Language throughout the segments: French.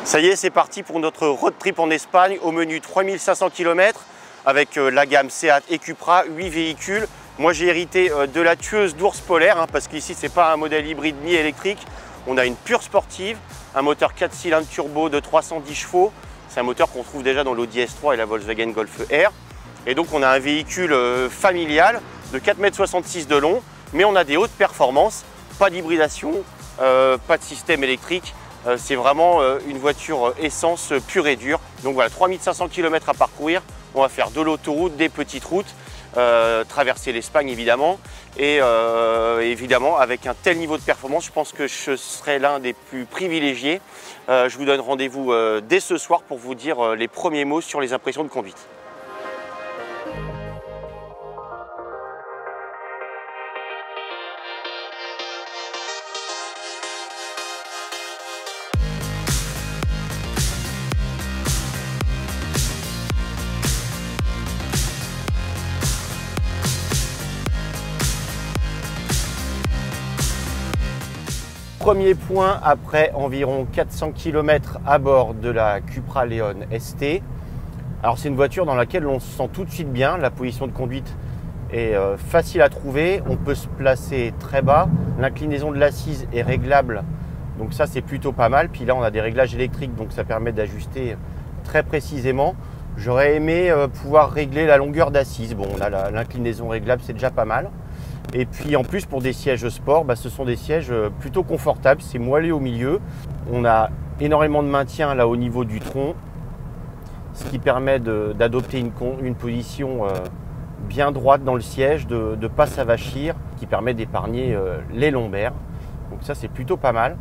Ça y est, c'est parti pour notre road trip en Espagne au menu 3500 km avec la gamme Seat et Cupra, 8 véhicules. Moi j'ai hérité de la tueuse d'ours polaire parce qu'ici c'est pas un modèle hybride ni électrique. On a une pure sportive, un moteur 4 cylindres turbo de 310 chevaux. C'est un moteur qu'on trouve déjà dans l'Audi S3 et la Volkswagen Golf R. Et donc on a un véhicule familial de 4,66 m de long, mais on a des hautes performances, pas d'hybridation, pas de système électrique. C'est vraiment une voiture essence pure et dure. Donc voilà, 3500 km à parcourir. On va faire de l'autoroute, des petites routes, traverser l'Espagne évidemment. Et évidemment, avec un tel niveau de performance, je pense que je serai l'un des plus privilégiés. Je vous donne rendez-vous dès ce soir pour vous dire les premiers mots sur les impressions de conduite. Premier point, après environ 400 km à bord de la Cupra Leon ST. Alors c'est une voiture dans laquelle on se sent tout de suite bien. La position de conduite est facile à trouver. On peut se placer très bas. L'inclinaison de l'assise est réglable. Donc ça c'est plutôt pas mal. Puis là on a des réglages électriques donc ça permet d'ajuster très précisément. J'aurais aimé pouvoir régler la longueur d'assise. Bon, on a l'inclinaison réglable, c'est déjà pas mal. Et puis en plus pour des sièges sport, ce sont des sièges plutôt confortables, c'est moelleux au milieu. On a énormément de maintien là au niveau du tronc, ce qui permet d'adopter une position bien droite dans le siège, de ne pas s'avachir, qui permet d'épargner les lombaires. Donc ça c'est plutôt pas mal.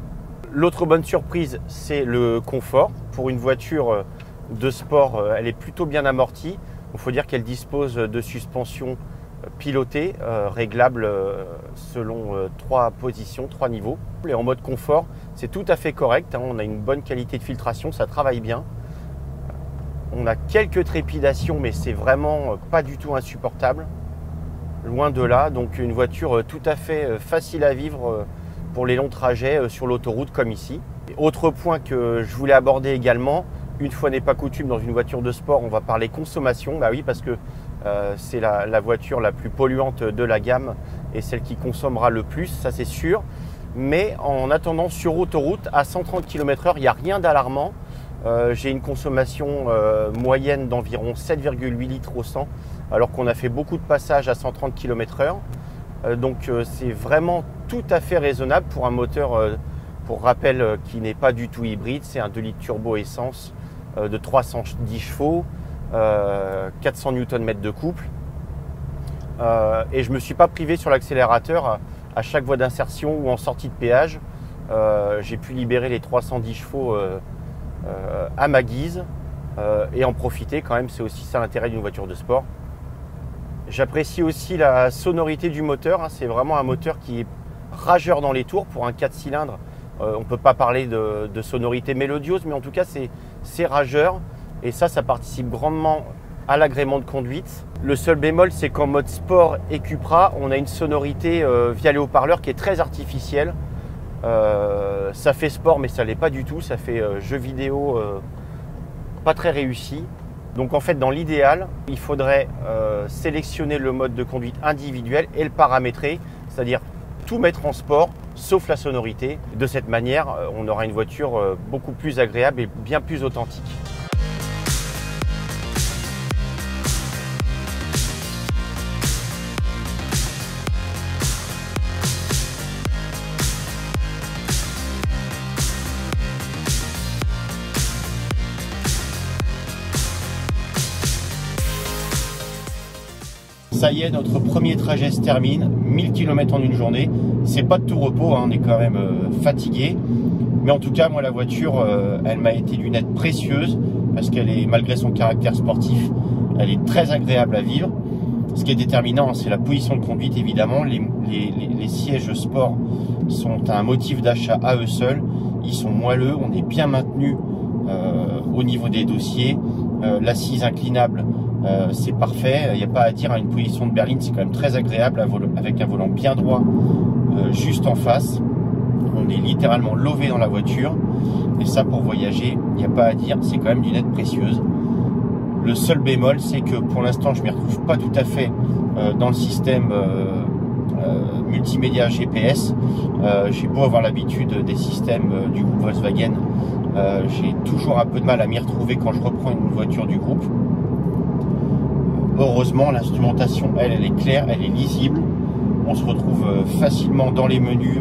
L'autre bonne surprise c'est le confort. Pour une voiture de sport, elle est plutôt bien amortie. Il faut dire qu'elle dispose de suspensions pilotée, réglable selon 3 positions, 3 niveaux. Et en mode confort, c'est tout à fait correct. On a une bonne qualité de filtration, ça travaille bien. On a quelques trépidations, mais c'est vraiment pas du tout insupportable. Loin de là, donc une voiture tout à fait facile à vivre pour les longs trajets sur l'autoroute comme ici. Autre point que je voulais aborder également, une fois n'est pas coutume dans une voiture de sport, on va parler consommation. Bah oui, parce que c'est la voiture la plus polluante de la gamme et celle qui consommera le plus, ça c'est sûr. Mais en attendant, sur autoroute, à 130 km/h, il n'y a rien d'alarmant. J'ai une consommation moyenne d'environ 7,8 litres au 100, alors qu'on a fait beaucoup de passages à 130 km/h. Donc c'est vraiment tout à fait raisonnable pour un moteur, pour rappel, qui n'est pas du tout hybride. C'est un 2 litres turbo essence de 310 chevaux. 400 Nm de couple et je ne me suis pas privé sur l'accélérateur à chaque voie d'insertion ou en sortie de péage. J'ai pu libérer les 310 chevaux à ma guise et en profiter quand même, c'est aussi ça l'intérêt d'une voiture de sport. J'apprécie aussi la sonorité du moteur, c'est vraiment un moteur qui est rageur dans les tours. Pour un 4 cylindres, on ne peut pas parler de sonorité mélodieuse, mais en tout cas c'est rageur. Et ça participe grandement à l'agrément de conduite. Le seul bémol, c'est qu'en mode sport et Cupra, on a une sonorité via les haut-parleurs qui est très artificielle. Ça fait sport, mais ça ne l'est pas du tout. Ça fait jeu vidéo pas très réussi. Donc en fait, dans l'idéal, il faudrait sélectionner le mode de conduite individuel et le paramétrer, c'est-à-dire tout mettre en sport, sauf la sonorité. De cette manière, on aura une voiture beaucoup plus agréable et bien plus authentique. Ça y est, notre premier trajet se termine, 1000 km en une journée. C'est pas de tout repos, on est quand même fatigué. Mais en tout cas, moi la voiture, elle m'a été d'une aide précieuse parce qu'elle est, malgré son caractère sportif, elle est très agréable à vivre. Ce qui est déterminant, c'est la position de conduite évidemment. Les sièges sport sont un motif d'achat à eux seuls. Ils sont moelleux, on est bien maintenu au niveau des dossiers. L'assise inclinable, c'est parfait, il n'y a pas à dire, une position de berline, c'est quand même très agréable avec un volant bien droit juste en face. On est littéralement lové dans la voiture. Et ça, pour voyager, il n'y a pas à dire, c'est quand même d'une aide précieuse. Le seul bémol, c'est que pour l'instant, je ne m'y retrouve pas tout à fait dans le système multimédia GPS. J'ai beau avoir l'habitude des systèmes du groupe Volkswagen, j'ai toujours un peu de mal à m'y retrouver quand je reprends une voiture du groupe. Heureusement, l'instrumentation, elle est claire, elle est lisible. On se retrouve facilement dans les menus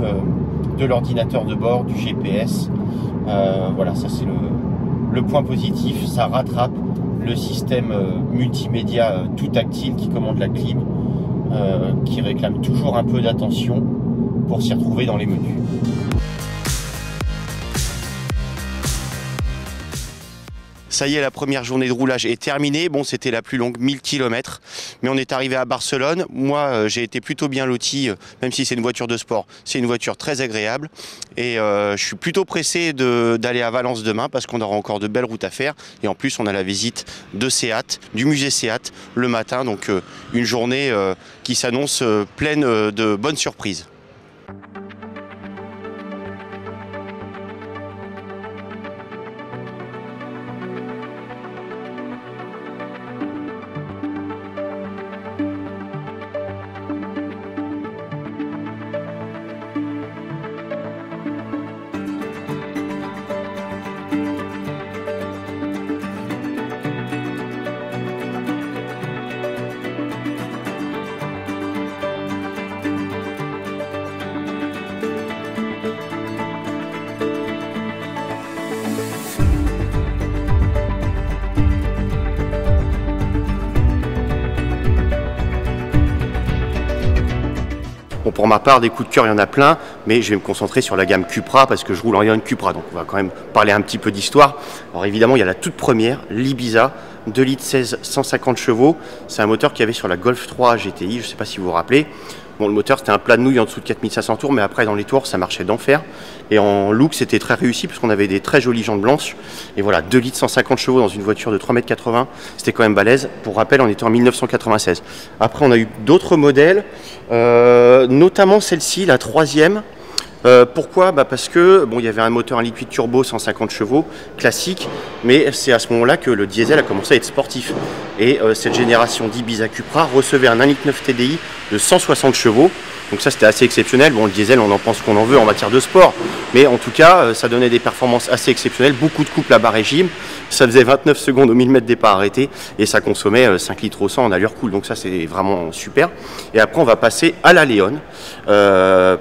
de l'ordinateur de bord, du GPS. Voilà, ça c'est le point positif. Ça rattrape le système multimédia tout tactile qui commande la clim, qui réclame toujours un peu d'attention pour s'y retrouver dans les menus. Ça y est, la première journée de roulage est terminée. Bon, c'était la plus longue, 1000 km. Mais on est arrivé à Barcelone. Moi, j'ai été plutôt bien loti, même si c'est une voiture de sport. C'est une voiture très agréable. Et je suis plutôt pressé d'aller à Valence demain parce qu'on aura encore de belles routes à faire. Et en plus, on a la visite de Seat, du musée Seat, le matin. Donc, une journée qui s'annonce pleine de bonnes surprises. Bon, pour ma part, des coups de cœur, il y en a plein, mais je vais me concentrer sur la gamme Cupra parce que je roule en Lion Cupra, donc on va quand même parler un petit peu d'histoire. Alors évidemment, il y a la toute première, l'Ibiza, 2 litres 16, 150 chevaux. C'est un moteur qu'il y avait sur la Golf 3 GTI, je ne sais pas si vous vous rappelez. Bon, le moteur, c'était un plat de nouilles en dessous de 4500 tours, mais après, dans les tours, ça marchait d'enfer. Et en look, c'était très réussi, parce qu'on avait des très jolies jantes blanches. Et voilà, 2 litres 150 chevaux dans une voiture de 3,80 m, c'était quand même balèze. Pour rappel, on était en 1996. Après, on a eu d'autres modèles, notamment celle-ci, la troisième. Pourquoi? Parce que bon, il y avait un moteur 1,8 litre turbo 150 chevaux classique, mais c'est à ce moment-là que le diesel a commencé à être sportif. Et cette génération d'Ibiza Cupra recevait un 1,9 litre TDI de 160 chevaux. Donc ça, c'était assez exceptionnel. Bon, le diesel, on en pense qu'on en veut en matière de sport, mais en tout cas, ça donnait des performances assez exceptionnelles. Beaucoup de couple à bas régime. Ça faisait 29 secondes au 1000 mètres départ arrêté et ça consommait 5 litres au 100 en allure cool. Donc ça, c'est vraiment super. Et après, on va passer à la Leon.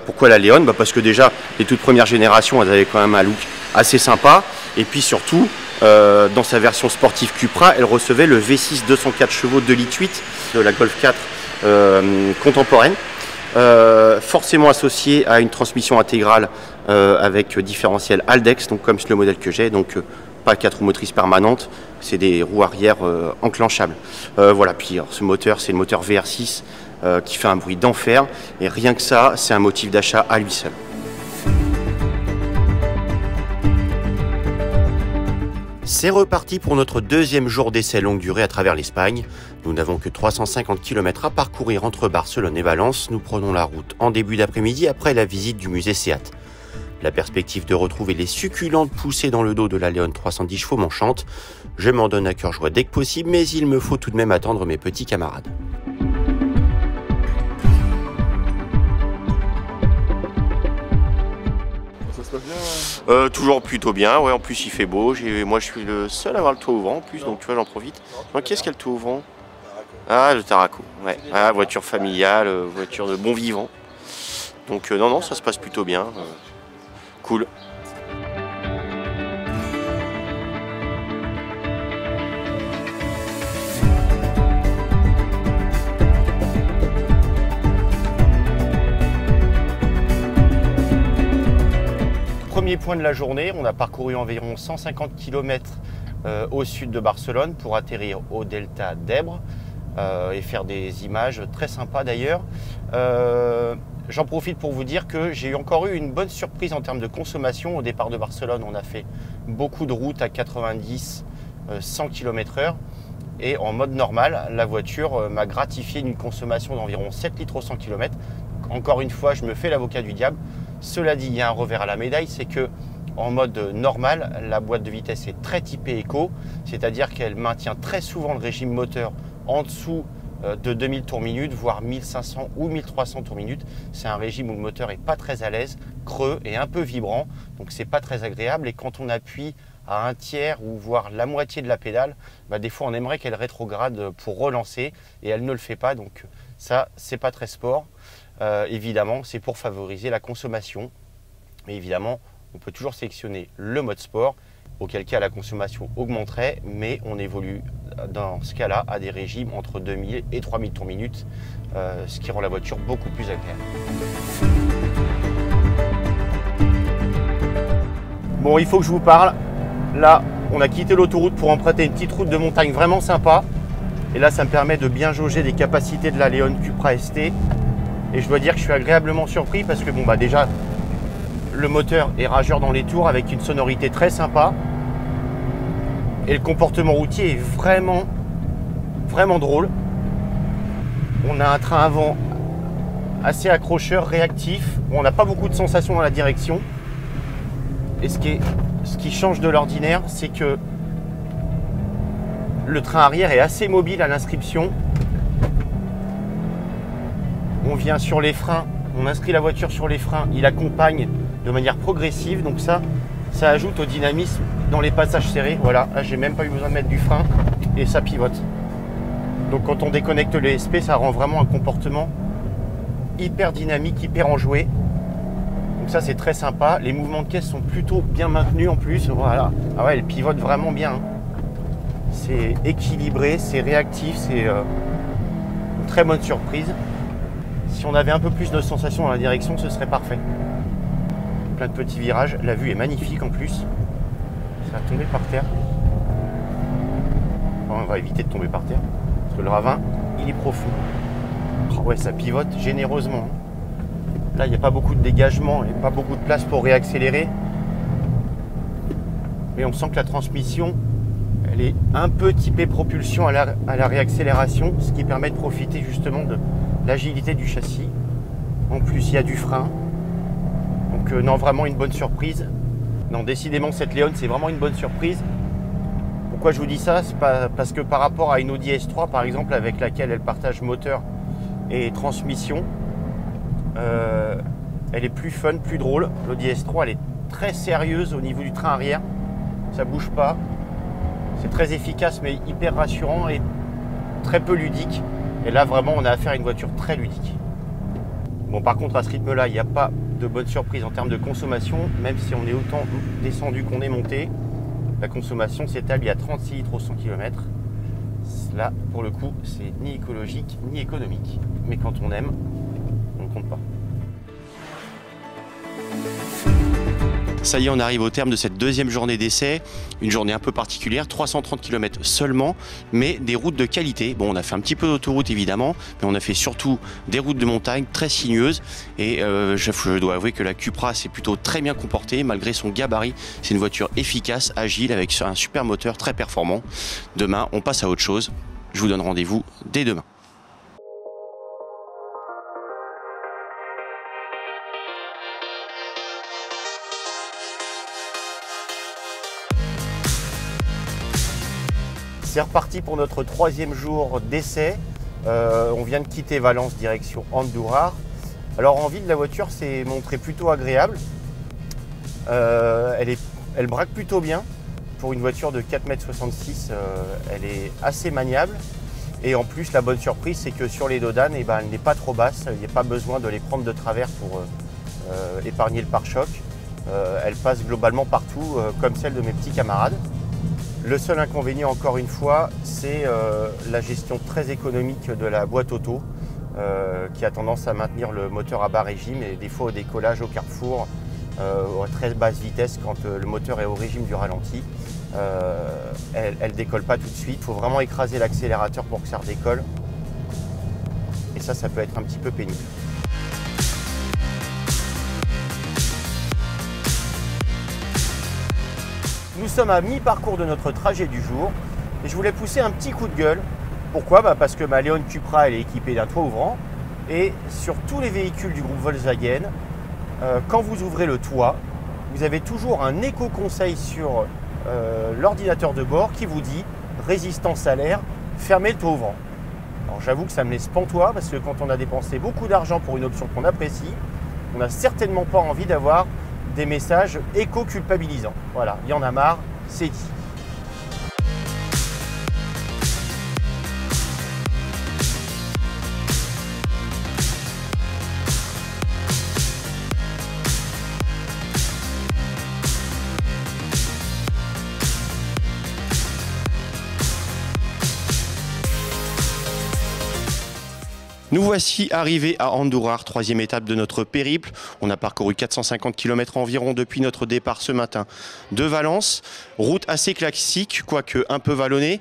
Pourquoi la Leon? Parce que déjà, les toutes premières générations, elles avaient quand même un look assez sympa. Et puis surtout, dans sa version sportive Cupra, elle recevait le V6 204 chevaux 2,8 litres de la Golf 4 contemporaine. Forcément associé à une transmission intégrale avec différentiel Haldex, donc comme le modèle que j'ai, donc pas 4 roues motrices permanentes, c'est des roues arrière enclenchables. Voilà, puis alors, ce moteur, c'est le moteur VR6 qui fait un bruit d'enfer, et rien que ça, c'est un motif d'achat à lui seul. C'est reparti pour notre deuxième jour d'essai longue durée à travers l'Espagne. Nous n'avons que 350 km à parcourir entre Barcelone et Valence. Nous prenons la route en début d'après-midi après la visite du musée Seat. La perspective de retrouver les succulentes poussées dans le dos de la Leon 310 chevaux m'enchante. Je m'en donne à cœur joie dès que possible, mais il me faut tout de même attendre mes petits camarades. Toujours plutôt bien, ouais, en plus il fait beau, moi je suis le seul à avoir le toit ouvrant en plus, donc tu vois, j'en profite. Qu'est-ce qu'il y a le toit ouvrant? Ah, le Taraco, ouais. Ah, voiture familiale, voiture de bon vivant. Donc non, ça se passe plutôt bien, cool. Premier point de la journée, on a parcouru environ 150 km au sud de Barcelone pour atterrir au delta d'Ebre et faire des images très sympas d'ailleurs. J'en profite pour vous dire que j'ai encore eu une bonne surprise en termes de consommation. Au départ de Barcelone, on a fait beaucoup de routes à 90-100 km/h et en mode normal, la voiture m'a gratifié d'une consommation d'environ 7 litres au 100 km. Encore une fois, je me fais l'avocat du diable. Cela dit, il y a un revers à la médaille, c'est que En mode normal, la boîte de vitesse est très typée éco, c'est-à-dire qu'elle maintient très souvent le régime moteur en dessous de 2000 tours minute, voire 1500 ou 1300 tours minute. C'est un régime où le moteur n'est pas très à l'aise, creux et un peu vibrant, donc c'est pas très agréable. Et quand on appuie à un tiers ou voire la moitié de la pédale, des fois on aimerait qu'elle rétrograde pour relancer et elle ne le fait pas, donc ça c'est pas très sport. Évidemment c'est pour favoriser la consommation, mais évidemment on peut toujours sélectionner le mode sport, auquel cas la consommation augmenterait, mais on évolue dans ce cas-là à des régimes entre 2000 et 3000 tours minute, ce qui rend la voiture beaucoup plus agréable. Bon, il faut que je vous parle. Là, on a quitté l'autoroute pour emprunter une petite route de montagne vraiment sympa. Et là, ça me permet de bien jauger les capacités de la Leon Cupra ST. Et je dois dire que je suis agréablement surpris parce que déjà, le moteur est rageur dans les tours avec une sonorité très sympa. Et le comportement routier est vraiment drôle. On a un train avant assez accrocheur, réactif. On n'a pas beaucoup de sensations dans la direction. Et ce qui change de l'ordinaire, c'est que le train arrière est assez mobile à l'inscription. On vient sur les freins, on inscrit la voiture sur les freins, il accompagne de manière progressive, donc ça ajoute au dynamisme dans les passages serrés. Voilà, là j'ai même pas eu besoin de mettre du frein et ça pivote. Donc quand on déconnecte le SP, ça rend vraiment un comportement hyper dynamique, hyper enjoué. Donc ça c'est très sympa. Les mouvements de caisse sont plutôt bien maintenus en plus. Voilà. Ah ouais, elle pivote vraiment bien. C'est équilibré, c'est réactif, c'est une très bonne surprise. Si on avait un peu plus de sensations dans la direction, ce serait parfait. Plein de petits virages. La vue est magnifique en plus. Ça va tomber par terre. Bon, on va éviter de tomber par terre. Parce que le ravin, il est profond. Oh ouais, ça pivote généreusement. Là, il n'y a pas beaucoup de dégagement et pas beaucoup de place pour réaccélérer. Mais on sent que la transmission, elle est un peu typée propulsion à la réaccélération, ce qui permet de profiter justement de l'agilité du châssis. En plus, il y a du frein. Donc non, vraiment une bonne surprise. Non, décidément, cette Leon, c'est vraiment une bonne surprise. Pourquoi je vous dis ça? C'est pas parce que par rapport à une Audi S3, par exemple, avec laquelle elle partage moteur et transmission, elle est plus fun, plus drôle. L'Audi S3, elle est très sérieuse au niveau du train arrière. Ça bouge pas. C'est très efficace, mais hyper rassurant et très peu ludique. Et là, vraiment, on a affaire à une voiture très ludique. Bon, par contre, à ce rythme-là, il n'y a pas de bonne surprise en termes de consommation, même si on est autant descendu qu'on est monté. La consommation s'établit à 36 litres au 100 km. Là, pour le coup, c'est ni écologique ni économique. Mais quand on aime, on ne compte pas. Ça y est, on arrive au terme de cette deuxième journée d'essai. Une journée un peu particulière, 330 km seulement, mais des routes de qualité. Bon, on a fait un petit peu d'autoroute évidemment, mais on a fait surtout des routes de montagne très sinueuses. Et je dois avouer que la Cupra s'est plutôt très bien comportée, malgré son gabarit. C'est une voiture efficace, agile, avec un super moteur très performant. Demain, on passe à autre chose. Je vous donne rendez-vous dès demain. C'est reparti pour notre troisième jour d'essai. On vient de quitter Valence direction Andújar. Alors en ville, la voiture s'est montrée plutôt agréable. Elle braque plutôt bien. Pour une voiture de 4,66 m, elle est assez maniable. Et en plus, la bonne surprise, c'est que sur les dodanes, elle n'est pas trop basse. Il n'y a pas besoin de les prendre de travers pour épargner le pare-choc. Elle passe globalement partout, comme celle de mes petits camarades. Le seul inconvénient, encore une fois, c'est la gestion très économique de la boîte auto qui a tendance à maintenir le moteur à bas régime et des fois au décollage au carrefour à très basse vitesse quand le moteur est au régime du ralenti. Elle ne décolle pas tout de suite. Il faut vraiment écraser l'accélérateur pour que ça redécolle. Et ça peut être un petit peu pénible. Nous sommes à mi-parcours de notre trajet du jour et je voulais pousser un petit coup de gueule. Pourquoi? Parce que ma Leon Cupra, elle est équipée d'un toit ouvrant et sur tous les véhicules du groupe Volkswagen, quand vous ouvrez le toit, vous avez toujours un éco-conseil sur l'ordinateur de bord qui vous dit résistance à l'air, fermez le toit ouvrant. Alors j'avoue que ça me laisse pantois parce que quand on a dépensé beaucoup d'argent pour une option qu'on apprécie, on n'a certainement pas envie d'avoir des messages éco-culpabilisants. Voilà, il y en a marre, c'est dit. Nous voici arrivés à Andújar, troisième étape de notre périple. On a parcouru 450 km environ depuis notre départ ce matin de Valence. Route assez classique, quoique un peu vallonnée.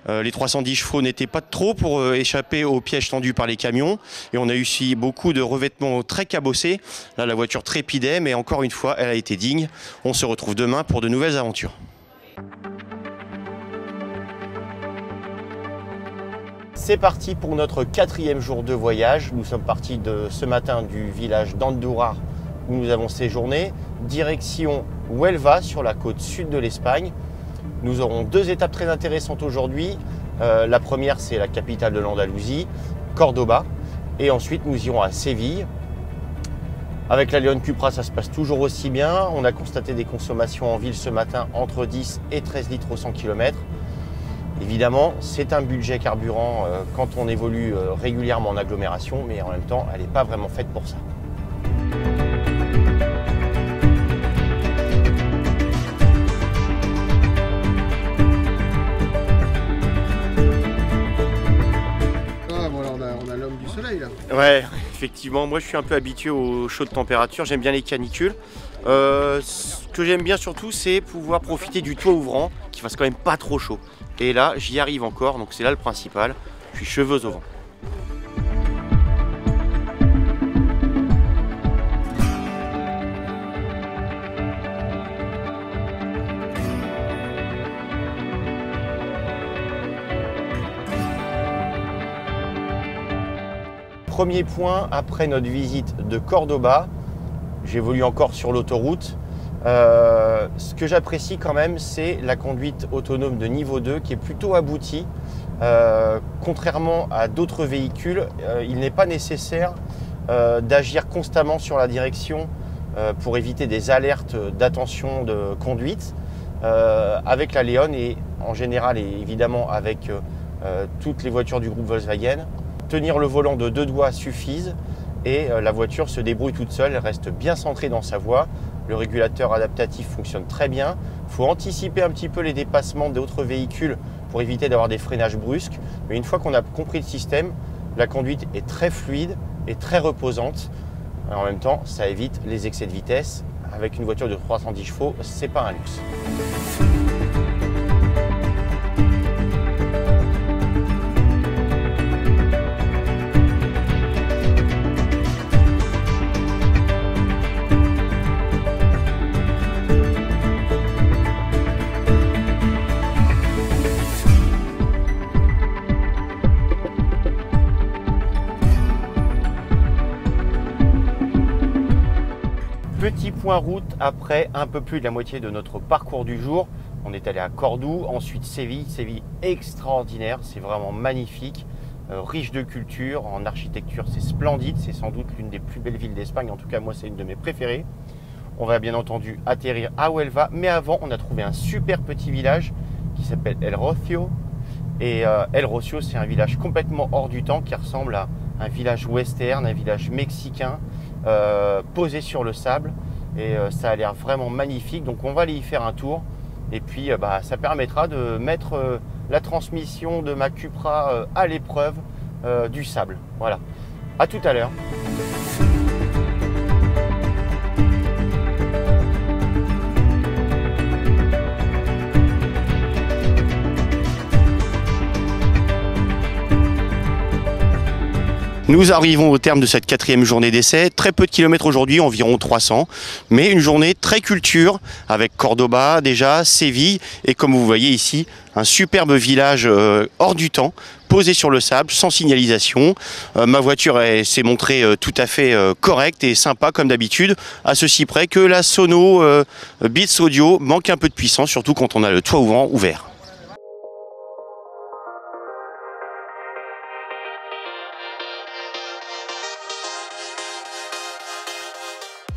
Les 310 chevaux n'étaient pas de trop pour échapper aux pièges tendus par les camions. Et on a eu aussi beaucoup de revêtements très cabossés. Là, la voiture trépidait, mais encore une fois, elle a été digne. On se retrouve demain pour de nouvelles aventures. C'est parti pour notre 4e jour de voyage. Nous sommes partis ce matin du village d'Andújar où nous avons séjourné, direction Huelva sur la côte sud de l'Espagne. Nous aurons 2 étapes très intéressantes aujourd'hui. La première, c'est la capitale de l'Andalousie, Cordoba. Et ensuite, nous irons à Séville. Avec la León Cupra, ça se passe toujours aussi bien. On a constaté des consommations en ville ce matin entre 10 et 13 litres au 100 km. Évidemment, c'est un budget carburant quand on évolue régulièrement en agglomération, mais en même temps, elle n'est pas vraiment faite pour ça. Ah, voilà, on a l'homme du soleil là. Ouais, effectivement, moi je suis un peu habitué aux chaudes températures, j'aime bien les canicules. Ce que j'aime bien surtout, c'est pouvoir profiter du toit ouvrant, qui fasse quand même pas trop chaud. Et là, j'y arrive encore, donc c'est là le principal. Je suis cheveux au vent. Premier point, après notre visite de Cordoba, j'évolue encore sur l'autoroute. Ce que j'apprécie quand même, c'est la conduite autonome de niveau 2 qui est plutôt aboutie. Contrairement à d'autres véhicules, il n'est pas nécessaire d'agir constamment sur la direction pour éviter des alertes d'attention de conduite. Avec la León et en général et évidemment avec toutes les voitures du groupe Volkswagen, tenir le volant de 2 doigts suffise et la voiture se débrouille toute seule, elle reste bien centrée dans sa voie. Le régulateur adaptatif fonctionne très bien. Il faut anticiper un petit peu les dépassements d'autres véhicules pour éviter d'avoir des freinages brusques. Mais une fois qu'on a compris le système, la conduite est très fluide et très reposante. En même temps, ça évite les excès de vitesse. Avec une voiture de 310 chevaux, c'est pas un luxe. Petit point route après un peu plus de la moitié de notre parcours du jour. On est allé à Cordoue, ensuite Séville. Séville extraordinaire, c'est vraiment magnifique, riche de culture, en architecture c'est splendide, c'est sans doute l'une des plus belles villes d'Espagne, en tout cas moi c'est une de mes préférées. On va bien entendu atterrir à Huelva, mais avant on a trouvé un super petit village qui s'appelle El Rocío. Et El Rocío c'est un village complètement hors du temps qui ressemble à un village western, un village mexicain, posé sur le sable et ça a l'air vraiment magnifique, donc on va aller y faire un tour et puis ça permettra de mettre la transmission de ma Cupra à l'épreuve du sable. Voilà, à tout à l'heure. Nous arrivons au terme de cette 4e journée d'essai. Très peu de kilomètres aujourd'hui, environ 300. Mais une journée très culture avec Cordoba déjà, Séville et comme vous voyez ici, un superbe village hors du temps posé sur le sable, sans signalisation. Ma voiture s'est montrée tout à fait correcte et sympa comme d'habitude, à ceci près que la Sono Beats Audio manque un peu de puissance, surtout quand on a le toit ouvrant ouvert.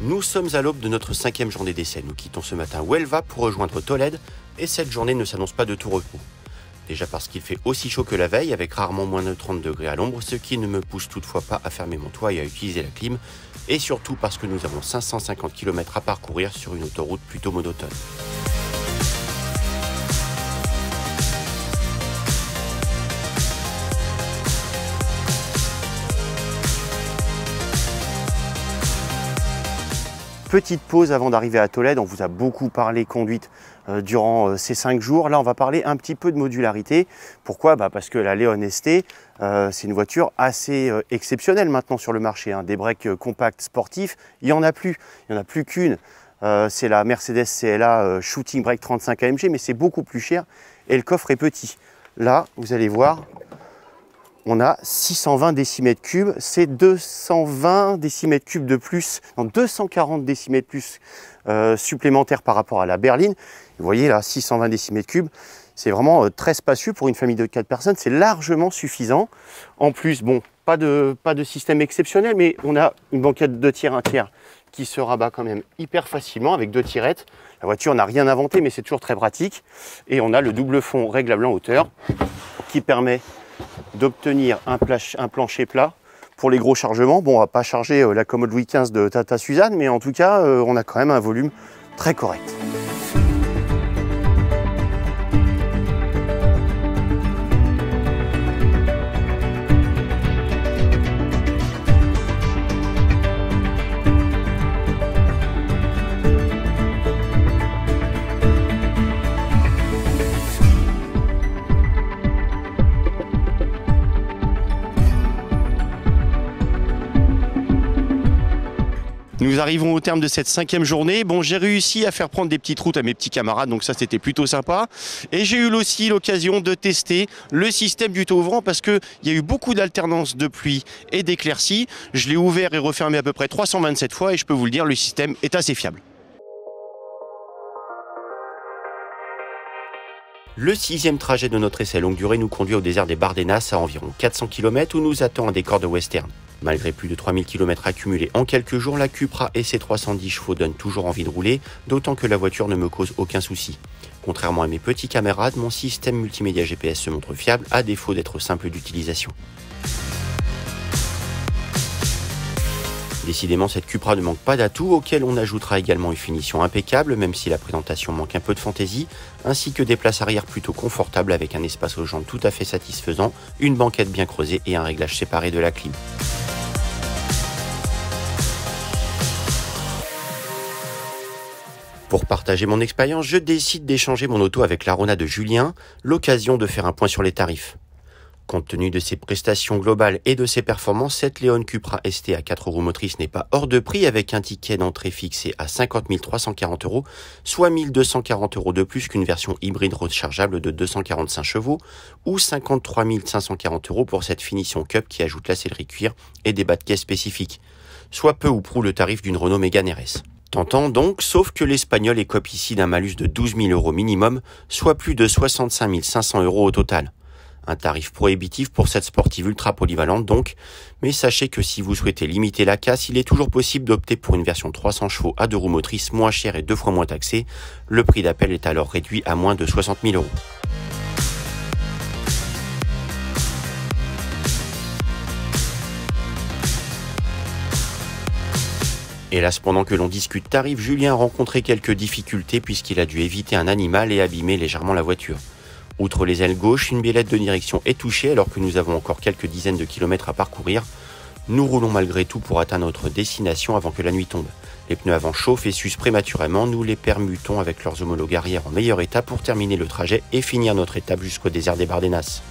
Nous sommes à l'aube de notre 5e journée d'essai. Nous quittons ce matin Huelva pour rejoindre Tolède et cette journée ne s'annonce pas de tout repos. Déjà parce qu'il fait aussi chaud que la veille, avec rarement moins de 30 degrés à l'ombre, ce qui ne me pousse toutefois pas à fermer mon toit et à utiliser la clim, et surtout parce que nous avons 550 km à parcourir sur une autoroute plutôt monotone. Petite pause avant d'arriver à Tolède. On vous a beaucoup parlé conduite durant ces 5 jours. Là, on va parler un petit peu de modularité. Pourquoi ? Parce que la Leon ST, c'est une voiture assez exceptionnelle maintenant sur le marché. Des breaks compacts sportifs, il n'y en a plus. Il n'y en a plus qu'une. C'est la Mercedes CLA Shooting Brake 35 AMG, mais c'est beaucoup plus cher et le coffre est petit. Là, vous allez voir, on a 620 décimètres cubes, c'est 220 décimètres cubes de plus, non 240 décimètres plus supplémentaires par rapport à la berline. Vous voyez là, 620 décimètres cubes, c'est vraiment très spacieux pour une famille de 4 personnes, c'est largement suffisant. En plus, bon, pas de système exceptionnel, mais on a une banquette 2 tiers, 1 tiers qui se rabat quand même hyper facilement avec 2 tirettes. La voiture n'a rien inventé, mais c'est toujours très pratique. Et on a le double fond réglable en hauteur qui permet d'obtenir un plancher plat pour les gros chargements. Bon, on va pas charger la commode Louis XV de Tata Suzanne, mais en tout cas, on a quand même un volume très correct. Nous arrivons au terme de cette 5e journée. Bon, j'ai réussi à faire prendre des petites routes à mes petits camarades, donc ça c'était plutôt sympa. Et j'ai eu aussi l'occasion de tester le système du toit ouvrant parce qu'il y a eu beaucoup d'alternance de pluie et d'éclaircies. Je l'ai ouvert et refermé à peu près 327 fois et je peux vous le dire, le système est assez fiable. Le 6e trajet de notre essai longue durée nous conduit au désert des Bardenas à environ 400 km où nous attend un décor de western. Malgré plus de 3000 km accumulés en quelques jours, la Cupra et ses 310 chevaux donnent toujours envie de rouler, d'autant que la voiture ne me cause aucun souci. Contrairement à mes petits camarades, mon système multimédia GPS se montre fiable à défaut d'être simple d'utilisation. Décidément, cette Cupra ne manque pas d'atouts, auxquels on ajoutera également une finition impeccable, même si la présentation manque un peu de fantaisie, ainsi que des places arrière plutôt confortables avec un espace aux jambes tout à fait satisfaisant, une banquette bien creusée et un réglage séparé de la clim. Pour partager mon expérience, je décide d'échanger mon auto avec l'Arona de Julien, l'occasion de faire un point sur les tarifs. Compte tenu de ses prestations globales et de ses performances, cette Leon Cupra ST à 4 roues motrices n'est pas hors de prix avec un ticket d'entrée fixé à 50 340 €, soit 1240 € de plus qu'une version hybride rechargeable de 245 chevaux ou 53 540 € pour cette finition Cup qui ajoute la sellerie cuir et des bas de caisse spécifiques, soit peu ou prou le tarif d'une Renault Mégane RS. Tentant donc, sauf que l'Espagnol écope ici d'un malus de 12 000 € minimum, soit plus de 65 500 € au total. Un tarif prohibitif pour cette sportive ultra polyvalente donc, mais sachez que si vous souhaitez limiter la casse, il est toujours possible d'opter pour une version 300 chevaux à 2 roues motrices moins chère et 2 fois moins taxée. Le prix d'appel est alors réduit à moins de 60 000 €. Hélas, pendant que l'on discute tarif, Julien a rencontré quelques difficultés puisqu'il a dû éviter un animal et abîmer légèrement la voiture. Outre les ailes gauches, une biellette de direction est touchée alors que nous avons encore quelques dizaines de kilomètres à parcourir. Nous roulons malgré tout pour atteindre notre destination avant que la nuit tombe. Les pneus avant chauffent et s'usent prématurément, nous les permutons avec leurs homologues arrière en meilleur état pour terminer le trajet et finir notre étape jusqu'au désert des Bardenas.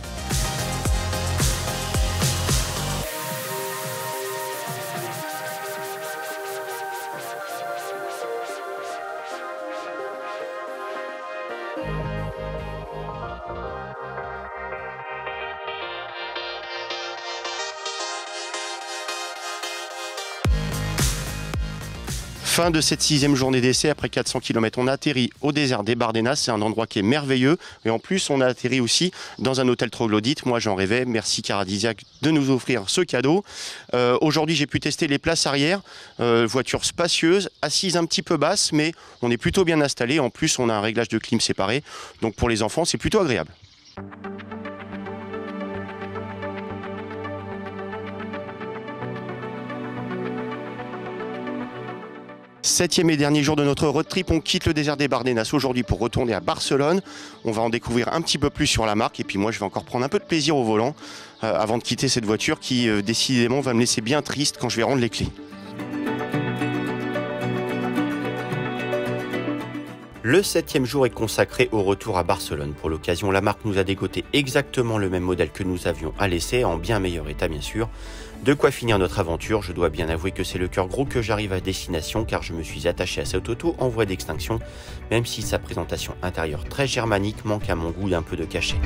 Fin de cette 6e journée d'essai après 400 km. On a atterri au désert des Bardenas, c'est un endroit qui est merveilleux. Et en plus, on a atterri aussi dans un hôtel troglodyte. Moi, j'en rêvais. Merci Caradisiac de nous offrir ce cadeau. Aujourd'hui, j'ai pu tester les places arrière. Voiture spacieuse, assise un petit peu basse, mais on est plutôt bien installé. En plus, on a un réglage de clim séparé. Donc pour les enfants, c'est plutôt agréable. Septième et dernier jour de notre road trip, on quitte le désert des Bardenas aujourd'hui pour retourner à Barcelone. On va en découvrir un petit peu plus sur la marque et puis moi je vais encore prendre un peu de plaisir au volant avant de quitter cette voiture qui décidément va me laisser bien triste quand je vais rendre les clés. Le 7e jour est consacré au retour à Barcelone. Pour l'occasion, la marque nous a dégoté exactement le même modèle que nous avions à l'essai, en bien meilleur état bien sûr. De quoi finir notre aventure, je dois bien avouer que c'est le cœur gros que j'arrive à destination car je me suis attaché à cette auto en voie d'extinction, même si sa présentation intérieure très germanique manque à mon goût d'un peu de cachet.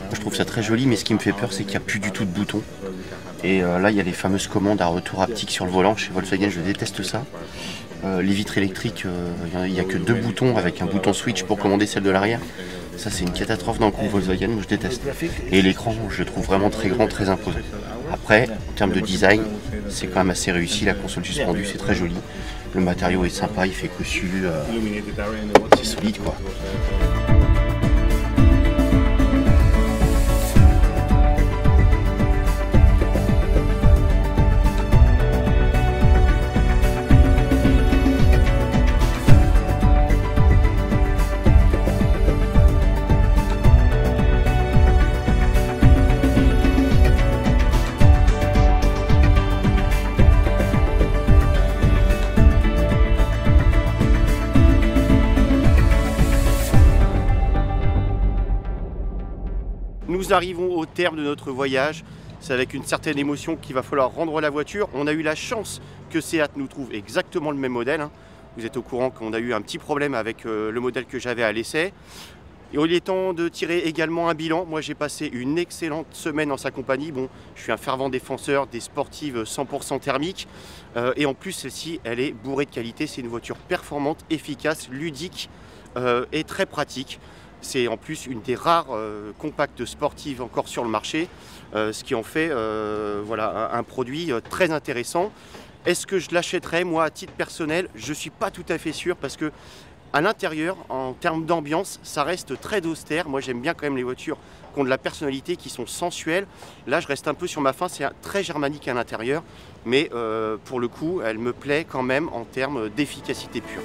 Je trouve ça très joli, mais ce qui me fait peur, c'est qu'il n'y a plus du tout de boutons. Et là, il y a les fameuses commandes à retour haptique sur le volant. Chez Volkswagen, je déteste ça. Les vitres électriques, il n'y a que 2 boutons avec un bouton switch pour commander celle de l'arrière. Ça, c'est une catastrophe d'un coup Volkswagen, je déteste. Et l'écran, je le trouve vraiment très grand, très imposant. Après, en termes de design, c'est quand même assez réussi. La console suspendue, c'est très joli. Le matériau est sympa, il fait cossu. C'est solide, quoi. Nous arrivons au terme de notre voyage. C'est avec une certaine émotion qu'il va falloir rendre la voiture. On a eu la chance que Seat nous trouve exactement le même modèle. Vous êtes au courant qu'on a eu un petit problème avec le modèle que j'avais à l'essai. Et il est temps de tirer également un bilan. Moi, j'ai passé une excellente semaine en sa compagnie. Bon, je suis un fervent défenseur des sportives 100% thermiques. Et en plus, celle-ci, elle est bourrée de qualité. C'est une voiture performante, efficace, ludique et très pratique. C'est en plus une des rares compacts sportives encore sur le marché, ce qui en fait voilà, un produit très intéressant. Est-ce que je l'achèterais moi à titre personnel? Je ne suis pas tout à fait sûr parce que à l'intérieur, en termes d'ambiance, ça reste très austère. Moi j'aime bien quand même les voitures qui ont de la personnalité, qui sont sensuelles. Là je reste un peu sur ma faim, c'est très germanique à l'intérieur, mais pour le coup elle me plaît quand même en termes d'efficacité pure.